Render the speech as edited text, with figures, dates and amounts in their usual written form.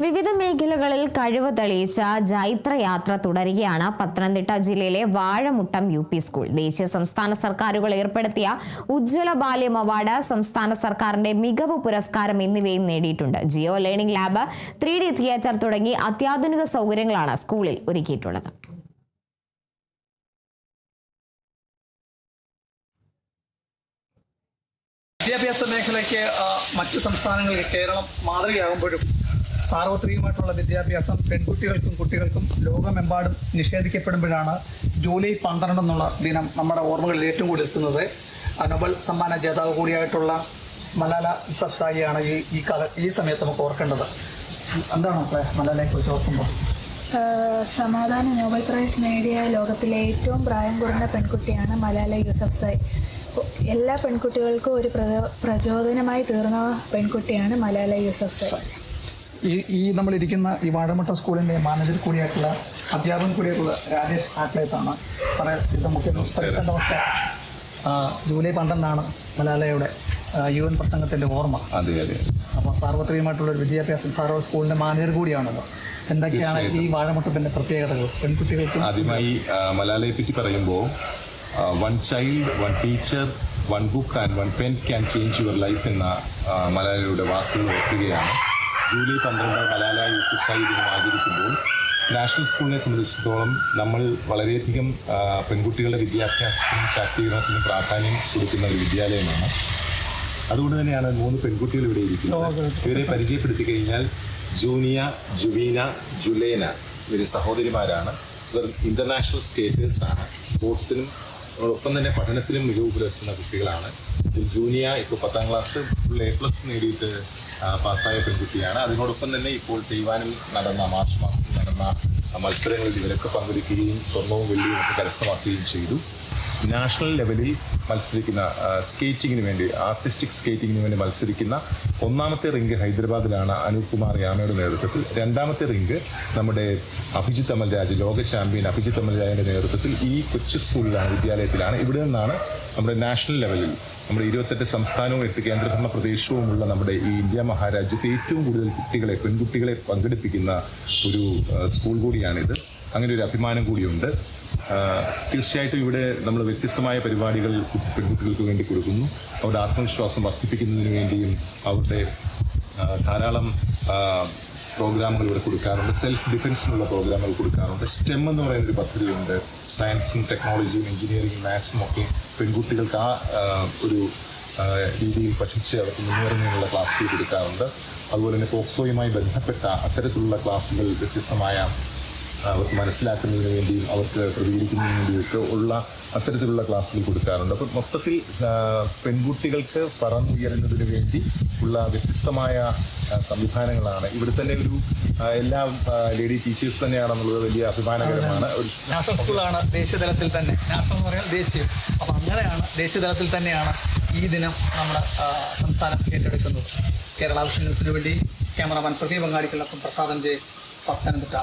വിവിധ മേഖലകളിൽ കഴിവ് തെളിയിച്ച ജൈത്രയാത്ര തുടരുകയാണ് പത്തനംതിട്ട ജില്ലയിലെ വാഴമുട്ടം UP സ്കൂൾ. ദേശീയ സംസ്ഥാന സർക്കാരുകൾ ഏർപ്പെടുത്തിയ ഉജ്ജ്വല ബാല്യം അവാർഡ്, സംസ്ഥാന സർക്കാരിന്റെ മികവ് പുരസ്കാരം എന്നിവയും നേടിയിട്ടുണ്ട്. Jio learning lab, 3D theatre തുടങ്ങി അത്യാധുനിക സൗകര്യങ്ങളാണ് സ്കൂളിൽ ഒരുക്കിയിട്ടുള്ളത്. വിദ്യാഭ്യാസ മേഖലയ്ക്ക് മറ്റു സംസ്ഥാനങ്ങളിൽ കേരളം മാതൃകയാകുമ്പോഴും സാർവത്രികമായിട്ടുള്ള വിദ്യാഭ്യാസം പെൺകുട്ടികൾക്കും കുട്ടികൾക്കും ലോകമെമ്പാടും നിഷേധിക്കപ്പെടുമ്പോഴാണ് ജൂലൈ 12 എന്നുള്ള ദിനം നമ്മുടെ ഓർമ്മകളിൽ ഏറ്റവും കൂടുതൽ എത്തുന്നത്. നൊബൽ സമ്മാന ജേതാവ് കൂടിയായിട്ടുള്ള മലാല യൂസഫ്സായിയാണ് ഈ സമയത്ത് നമുക്ക് ഓർക്കേണ്ടത്. എന്താണ് മലാലയെ കുറിച്ച് ഓർക്കുമ്പോൾ? സമാധാന നോബൽ പ്രൈസ് നേടിയ ലോകത്തിലെ ഏറ്റവും പ്രായം കുറഞ്ഞ പെൺകുട്ടിയാണ് മലാല യൂസഫ്സായി. എല്ലാ പെൺകുട്ടികൾക്കും ഒരു പ്രചോദനമായി തീർന്ന പെൺകുട്ടിയാണ് മലാല യൂസഫ്സായി. ഈ നമ്മളിരിക്കുന്ന ഈ വാഴമുട്ട സ്കൂളിൻ്റെ മാനേജർ കൂടിയായിട്ടുള്ള അധ്യാപകൻ കൂടിയായിട്ടുള്ള രാജേഷ് ആക്ലേത്താണ്. നമുക്ക് നമസ്കാരം. ജൂലൈ 12 മലാലയുടെ UN പ്രസംഗത്തിൻ്റെ ഓർമ്മ. അപ്പോൾ സാർവത്രികമായിട്ടുള്ളൊരു വിദ്യാഭ്യാസം സ്കൂളിൻ്റെ മാനേജർ കൂടിയാണല്ലോ. എന്തൊക്കെയാണ് ഈ വാഴമുട്ടത്തിൻ്റെ പ്രത്യേകതകൾ പെൺകുട്ടികൾക്ക്? ആദ്യമായി മലാലയെ പറ്റി പറയുമ്പോൾ one child, one teacher, one book and one pen can change your life എന്ന മലാലയുടെ വാക്കുകൾ ഓർക്കുകയാണ്. ജൂലൈ 12 മലാല യൂസഫ്സായി ദിനം ആചരിക്കുമ്പോൾ നാഷണൽ സ്കൂളിനെ സംബന്ധിച്ചിടത്തോളം നമ്മൾ വളരെയധികം പെൺകുട്ടികളുടെ വിദ്യാഭ്യാസത്തിനും ശാക്തീകരണത്തിനും പ്രാധാന്യം കൊടുക്കുന്ന ഒരു വിദ്യാലയമാണ്. അതുകൊണ്ട് തന്നെയാണ് 3 പെൺകുട്ടികൾ ഇവിടെ ഇരിക്കുന്നത്. ഇവരെ പരിചയപ്പെടുത്തി കഴിഞ്ഞാൽ ജൂനിയ, ജുവീന, ജുലേന ഇവർ സഹോദരിമാരാണ്. ഇവർ ഇന്റർനാഷണൽ സ്കേറ്റേഴ്സാണ്. സ്പോർട്സിനും ഒപ്പം തന്നെ പഠനത്തിലും മികവ് പുലർത്തുന്ന കുട്ടികളാണ്. ജൂനിയ ഇപ്പോൾ 10ാം ക്ലാസ് ഫുൾ A+ നേടിയിട്ട് പാസ്സായ പെൺകുട്ടിയാണ്. അതിനോടൊപ്പം തന്നെ ഇപ്പോൾ തൈവാനിൽ നടന്ന മാർച്ച് മാസത്തിൽ നടന്ന മത്സരങ്ങളിൽ ഇവരൊക്കെ പങ്കെടുക്കുകയും സ്വർണവും വെള്ളിയും ഒക്കെ കരസ്ഥമാക്കുകയും ചെയ്തു. നാഷണൽ ലെവലിൽ മത്സരിക്കുന്ന സ്കേറ്റിങ്ങിന് വേണ്ടി, ആർട്ടിസ്റ്റിക് സ്കേറ്റിങ്ങിന് വേണ്ടി മത്സരിക്കുന്ന 1ാമത്തെ റിങ്ക് ഹൈദരാബാദിലാണ് അനൂപ് കുമാർ യാമയുടെ നേതൃത്വത്തിൽ. 2ാമത്തെ റിങ്ക് നമ്മുടെ അഭിജിത്ത് അമൽരാജ്, ലോക ചാമ്പ്യൻ അഭിജിത്ത് അമൽരാജിന്റെ നേതൃത്വത്തിൽ ഈ കൊച്ചു സ്കൂളിലാണ്, വിദ്യാലയത്തിലാണ്. ഇവിടെ നിന്നാണ് നമ്മുടെ നാഷണൽ ലെവലിൽ നമ്മുടെ 28 സംസ്ഥാനവും 8 കേന്ദ്രഭരണ പ്രദേശവുമുള്ള നമ്മുടെ ഈ ഇന്ത്യ മഹാരാജ്യത്ത് ഏറ്റവും കൂടുതൽ പെൺകുട്ടികളെ പങ്കെടുപ്പിക്കുന്ന ഒരു സ്കൂൾ കൂടിയാണിത്. അങ്ങനെ ഒരു അഭിമാനം കൂടിയുണ്ട്. തീർച്ചയായിട്ടും ഇവിടെ നമ്മൾ വ്യത്യസ്തമായ പരിപാടികൾ പെൺകുട്ടികൾക്ക് വേണ്ടി കൊടുക്കുന്നു. അവരുടെ ആത്മവിശ്വാസം വർദ്ധിപ്പിക്കുന്നതിന് വേണ്ടിയും അവരുടെ ധാരാളം പ്രോഗ്രാമുകൾ ഇവിടെ കൊടുക്കാറുണ്ട്. സെൽഫ് ഡിഫെൻസിനുള്ള പ്രോഗ്രാമുകൾ കൊടുക്കാറുണ്ട്. STEM എന്ന് പറയുന്നൊരു പദ്ധതിയുണ്ട്. സയൻസും ടെക്നോളജിയും എഞ്ചിനീയറിംഗും മാത്സും ഒക്കെ പെൺകുട്ടികൾക്ക് ഒരു രീതിയിൽ പഠിച്ച് അവർക്ക് മുന്നേറുന്നതിനുള്ള ക്ലാസ്സുകൾ കൊടുക്കാറുണ്ട്. അതുപോലെ തന്നെ പോക്സോയുമായി ബന്ധപ്പെട്ട അത്തരത്തിലുള്ള ക്ലാസ്സുകൾ വ്യത്യസ്തമായ അവർക്ക് മനസ്സിലാക്കുന്നതിന് വേണ്ടിയും അവർക്ക് പ്രതികരിക്കുന്നതിന് വേണ്ടിയൊക്കെ ഉള്ള അത്തരത്തിലുള്ള ക്ലാസ്സുകൾ കൊടുക്കാറുണ്ട്. അപ്പം മൊത്തത്തിൽ പെൺകുട്ടികൾക്ക് പറന്നുയരുന്നതിന് വേണ്ടി ഉള്ള വ്യത്യസ്തമായ സംവിധാനങ്ങളാണ്. ഇവിടെ തന്നെ ഒരു എല്ലാ ലേഡി ടീച്ചേഴ്സ് തന്നെയാണെന്നുള്ളത് വലിയ അഭിമാനകരമാണ്. ഒരു നാഷണൽ സ്കൂളാണ് ദേശീയതലത്തിൽ തന്നെ, നാഷണൽ എന്ന് പറഞ്ഞാൽ ദേശീയം. അപ്പം അങ്ങനെയാണ് ദേശീയതലത്തിൽ തന്നെയാണ് ഈ ദിനം നമ്മുടെ സംസ്ഥാനം ഏറ്റെടുക്കുന്നത്. കേരള വിഷൻ ന്യൂസിന് വേണ്ടി ക്യാമറാമാൻ പ്രദീപ് അങ്ങാടിക്കൊപ്പം പ്രസാദൻ ജെ, പത്തനംതിട്ട.